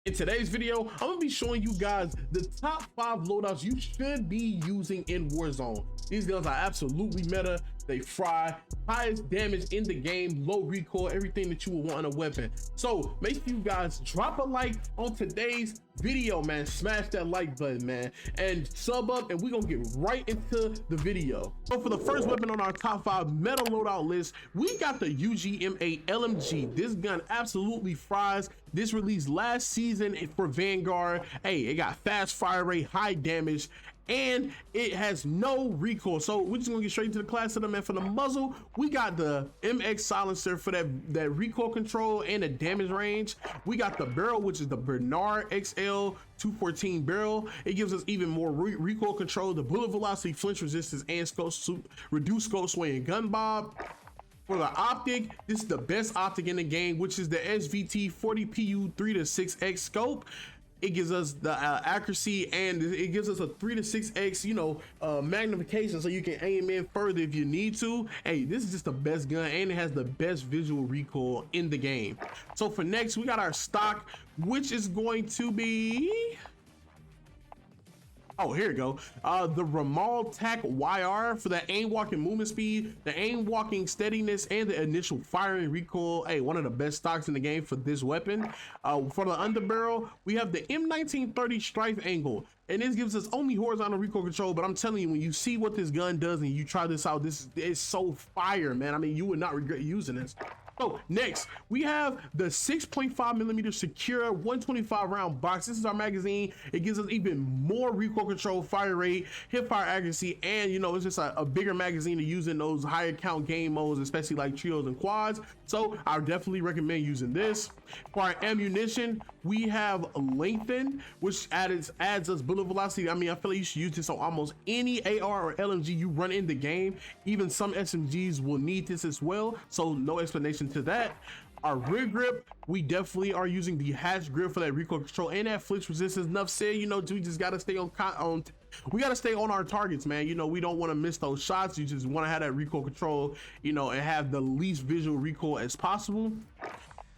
In today's video, I'm gonna be showing you guys the top 5 loadouts you should be using in Warzone. These guns are absolutely meta, they fry, highest damage in the game, low recoil, everything that you would want in a weapon. So make sure you guys drop a like on today's video, man. Smash that like button, man, and sub up, and we're gonna get right into the video. So for the first weapon on our top 5 meta loadout list, we got the UGMA LMG. This gun absolutely fries. This released last season for Vanguard. Hey, it got fast fire rate, high damage, and it has no recoil. So we're just gonna get straight into the class of them. And for the muzzle, we got the MX silencer for that recoil control and the damage range. We got the barrel, which is the Bernard XL 214 barrel. It gives us even more recoil control, the bullet velocity, flinch resistance, and reduced scope sway and gun bob. For the optic, this is the best optic in the game, which is the SVT 40PU 3 to 6x scope. It gives us the accuracy, and it gives us a 3 to 6x, magnification, so you can aim in further if you need to. Hey, this is just the best gun, and it has the best visual recoil in the game. So for next, we got our stock, which is going to be, oh, here we go. The Ramal TAC YR for the aim walking movement speed, the aim walking steadiness, and the initial firing recoil. Hey, one of the best stocks in the game for this weapon. For the underbarrel, we have the M1930 strife angle, and this gives us only horizontal recoil control. But I'm telling you, when you see what this gun does and you try this out, this is so fire, man. I mean, you would not regret using this. So next, we have the 6.5mm secure 125 round box. This is our magazine. It gives us even more recoil control, fire rate, hip fire accuracy, and it's just a bigger magazine to use in those higher count game modes, especially like trios and quads. So I definitely recommend using this. For our ammunition, we have lengthen, which adds us bullet velocity. I mean, I feel like you should use this on almost any AR or LMG you run in the game. Even some SMGs will need this as well, so no explanation to that. Our rear grip, we definitely are using the hatch grip for that recoil control and that flinch resistance. Enough said, we just gotta stay on we gotta stay on our targets, man. We don't want to miss those shots. You just want to have that recoil control, and have the least visual recoil as possible.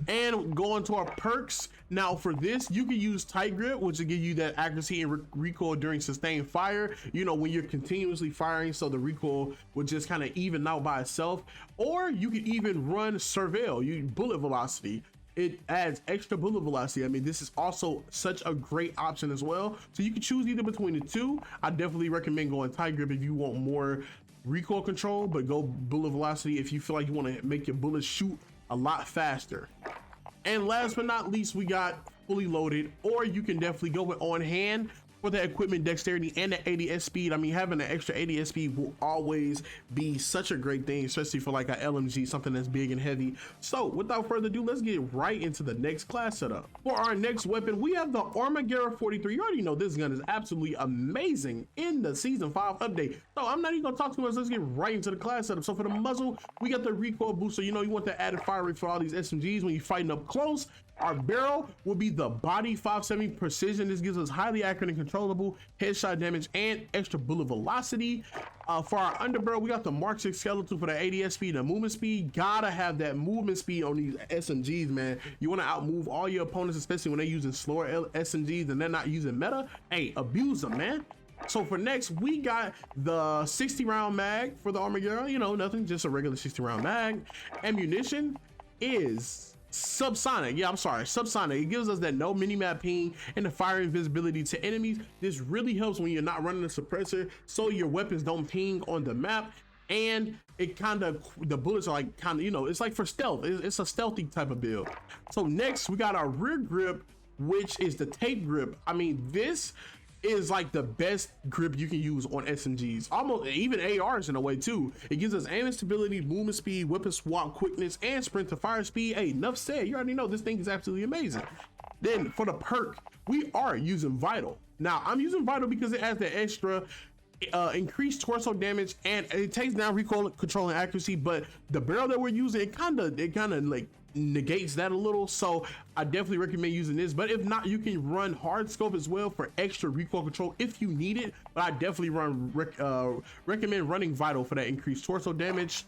And going to our perks, now for this, you can use tight grip, which will give you that accuracy and recoil during sustained fire, when you're continuously firing, so the recoil will just kind of even out by itself. Or you can even run surveil, bullet velocity. It adds extra bullet velocity. I mean, this is also such a great option as well. So you can choose either between the two. I definitely recommend going tight grip if you want more recoil control, but go bullet velocity if you feel like you want to make your bullets shoot a lot faster. And last but not least, we got fully loaded, or you can definitely go with on hand for the equipment dexterity and the ADS speed. I mean, having an extra ADS speed will always be such a great thing, especially for like a LMG, something that's big and heavy. So without further ado, let's get right into the next class setup. For our next weapon, we have the Armagera 43. You already know this gun is absolutely amazing in the season 5 update. So I'm not even gonna talk too much. Let's get right into the class setup. So for the muzzle, we got the recoil booster. You want the added fire rate for all these SMGs when you're fighting up close. Our barrel will be the body 570 precision. This gives us highly accurate and controllable headshot damage and extra bullet velocity. For our underbarrel, we got the Mark 6 skeleton for the ADS speed and movement speed. Gotta have that movement speed on these SMGs, man. You want to outmove all your opponents, especially when they're using slower SMGs and they're not using meta. Hey, abuse them, man. So for next, we got the 60 round mag for the Armagera. Nothing, just a regular 60 round mag. Ammunition is subsonic. Subsonic. It gives us that no minimap ping and the fire invisibility to enemies. This really helps when you're not running a suppressor, so your weapons don't ping on the map. And it the bullets are like it's like for stealth. It's a stealthy type of build. So next, we got our rear grip, which is the tape grip. I mean, this is like the best grip you can use on SMGs, almost even ARs in a way too. It gives us aim stability, movement speed, weapon swap quickness, and sprint to fire speed. Hey, enough said. You already know this thing is absolutely amazing. Then for the perk, we are using Vital. Now I'm using Vital because it has the extra increased torso damage, and it takes down recoil control and accuracy. But the barrel that we're using, it kind of like negates that a little, so I definitely recommend using this. But if not, you can run hard scope as well for extra recoil control if you need it. But I definitely recommend running Vital for that increased torso damage.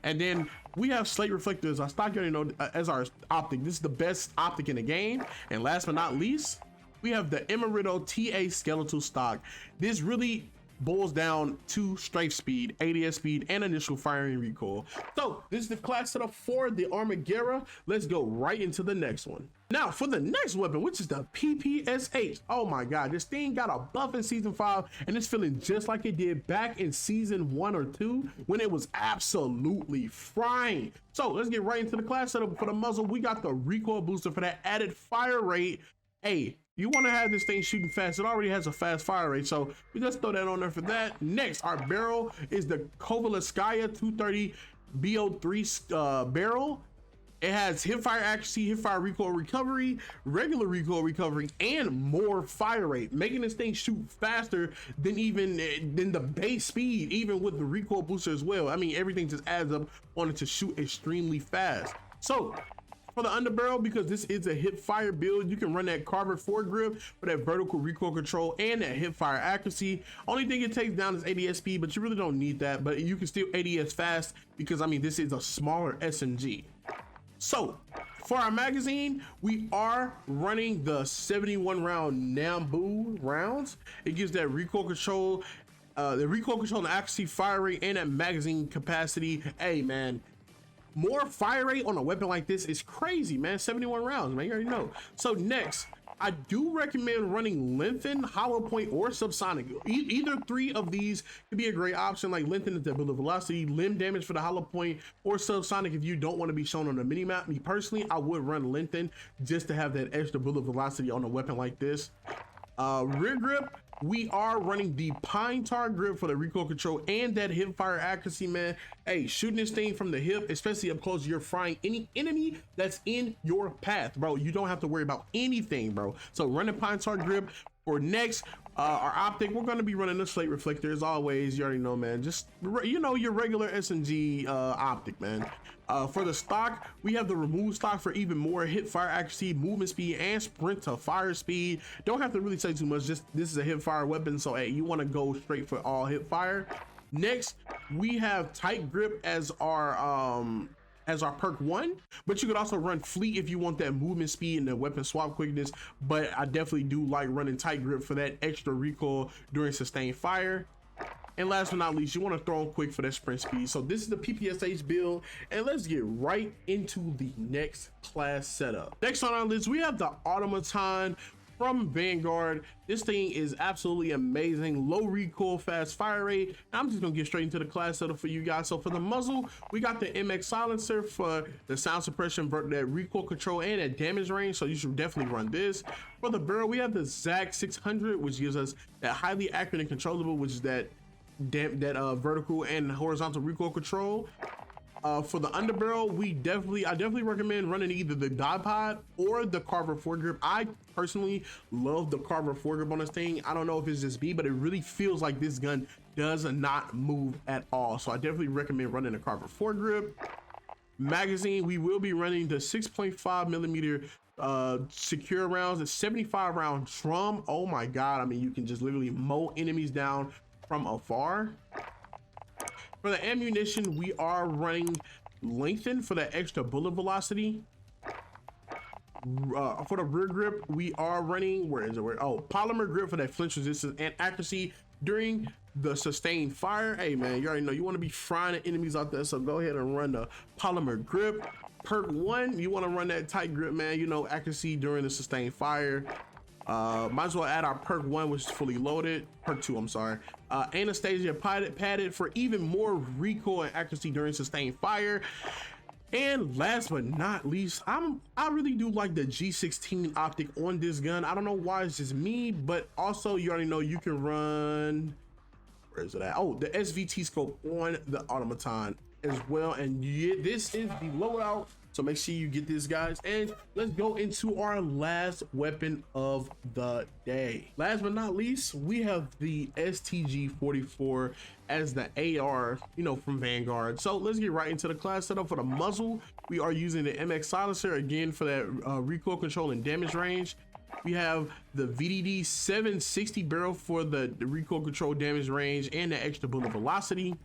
And then we have slate reflectors, our stock, you already know, as our optic. This is the best optic in the game. And last but not least, we have the Emerito TA skeletal stock. This really boils down to strafe speed, ADS speed, and initial firing recoil. So this is the class setup for the Armagera. Let's go right into the next one. Now for the next weapon, which is the PPSH. Oh my God, this thing got a buff in season 5 and it's feeling just like it did back in season 1 or 2 when it was absolutely frying. So let's get right into the class setup. For the muzzle, we got the recoil booster for that added fire rate. Hey, you want to have this thing shooting fast. It already has a fast fire rate, so we just throw that on there for that. Next, our barrel is the Kovalevskaya 230 BO3 barrel. It has hip fire accuracy, hip fire recoil recovery, regular recoil recovery, and more fire rate, making this thing shoot faster than the base speed, even with the recoil booster as well. I mean, everything just adds up on it to shoot extremely fast. So for the underbarrel, because this is a hip fire build, you can run that carbine foregrip for that vertical recoil control and that hip fire accuracy. Only thing it takes down is ADS speed, but you really don't need that. But you can still ADS fast because, I mean, this is a smaller SMG. So for our magazine, we are running the 71 round Nambu rounds. It gives that recoil control, and accuracy, fire rate, and that magazine capacity. Hey man, more fire rate on a weapon like this is crazy, man. 71 rounds, man, you already know. So next, I do recommend running lengthen, hollow point, or subsonic. Either 3 of these could be a great option. Like lengthen is the bullet velocity, limb damage for the hollow point, or subsonic if you don't want to be shown on the mini map. Me personally, I would run lengthen just to have that extra bullet velocity on a weapon like this. Rear grip, we are running the pine tar grip for the recoil control and that hip fire accuracy, man. Hey, shooting this thing from the hip, especially up close, you're frying any enemy that's in your path, bro. You don't have to worry about anything, bro. So run the pine tar grip. For next, our optic, we're going to be running the slate reflector as always. You already know, man. Just, you know, your regular SMG optic, man. For the stock, we have the remove stock for even more hip fire accuracy, movement speed, and sprint to fire speed. Don't have to really say too much. Just this is a hip fire weapon, so hey, you want to go straight for all hip fire. Next, we have tight grip as our perk 1, but you could also run fleet if you want that movement speed and the weapon swap quickness. But I definitely do like running tight grip for that extra recoil during sustained fire. And last but not least, you want to throw on quick for that sprint speed. So this is the PPSH build, and let's get right into the next class setup. Next on our list, we have the Automaton from Vanguard. This thing is absolutely amazing. Low recoil, fast fire rate. And I'm just gonna get straight into the class setup for you guys. So for the muzzle, we got the MX silencer for the sound suppression, that recoil control, and that damage range. So you should definitely run this. For the barrel, we have the ZAC 600, which gives us that highly accurate and controllable, which is that vertical and horizontal recoil control. For the underbarrel, I definitely recommend running either the dipod or the carbine foregrip. I personally love the carbine foregrip on this thing. I don't know if it's just me, but it really feels like this gun does not move at all. So I definitely recommend running the carbine foregrip. Magazine, we will be running the 6.5 millimeter secure rounds, the 75 round drum. Oh my God, I mean, you can just literally mow enemies down from afar. For the ammunition, we are running lengthen for that extra bullet velocity. For the rear grip, we are running, polymer grip for that flinch resistance and accuracy during the sustained fire. Hey man, you already know you want to be frying the enemies out there, so go ahead and run the polymer grip. Perk 1, you want to run that tight grip, man, you know, accuracy during the sustained fire. Might as well add our perk 1, which is fully loaded. Perk 2, I'm sorry. Anastasia padded for even more recoil and accuracy during sustained fire. And last but not least, I really do like the G16 optic on this gun. I don't know why it's just me, but also you already know you can run, where is it at? Oh, the SVT scope on the Automaton as well. And yeah, this is the loadout, so make sure you get this, guys. And let's go into our last weapon of the day. Last but not least, we have the STG-44 as the AR, you know, from Vanguard. So let's get right into the class setup. For the muzzle, we are using the MX silencer again for that recoil control and damage range. We have the VDD 760 barrel for the recoil control, damage range, and the extra bullet velocity.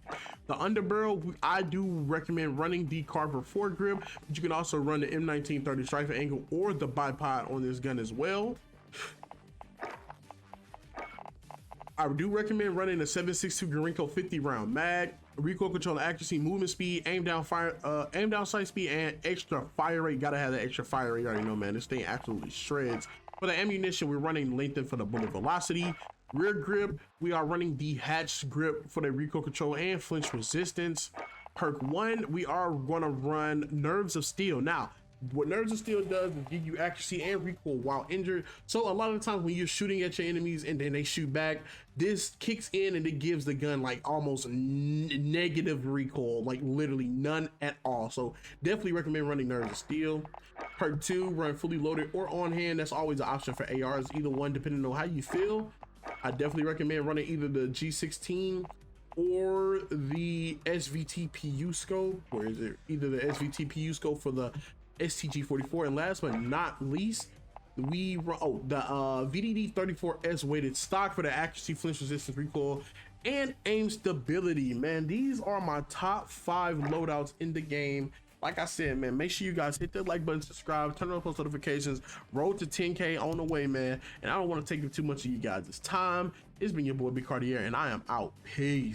The underbarrel, I do recommend running the carbine foregrip, but you can also run the M1930 striker angle or the bipod on this gun as well. I do recommend running the 7.62 Gorenko 50 round mag, recoil control, accuracy, movement speed, aim down sight speed, and extra fire rate. Gotta have that extra fire rate. You already know, man, this thing absolutely shreds. For the ammunition, we're running lengthen for the bullet velocity. Rear grip, we are running the hatch grip for the recoil control and flinch resistance. Perk 1, we are gonna run nerves of steel. Now, what nerves of steel does is give you accuracy and recoil while injured. So a lot of the times when you're shooting at your enemies and then they shoot back, this kicks in and it gives the gun like almost negative recoil, like literally none at all. So definitely recommend running nerves of steel. Perk 2, run fully loaded or on hand. That's always an option for ARs, either one depending on how you feel. I definitely recommend running either the G16 or the SVT PU scope. Where is it? Either the SVT PU scope for the STG-44, and last but not least, we run the VDD 34S weighted stock for the accuracy, flinch resistance, recoil, and aim stability. Man, these are my top 5 loadouts in the game. Like I said, man, make sure you guys hit that like button, subscribe, turn on post notifications. Road to 10K on the way, man. And I don't want to take up too much of you guys' time. It's been your boy Big Cartier, and I am out. Peace.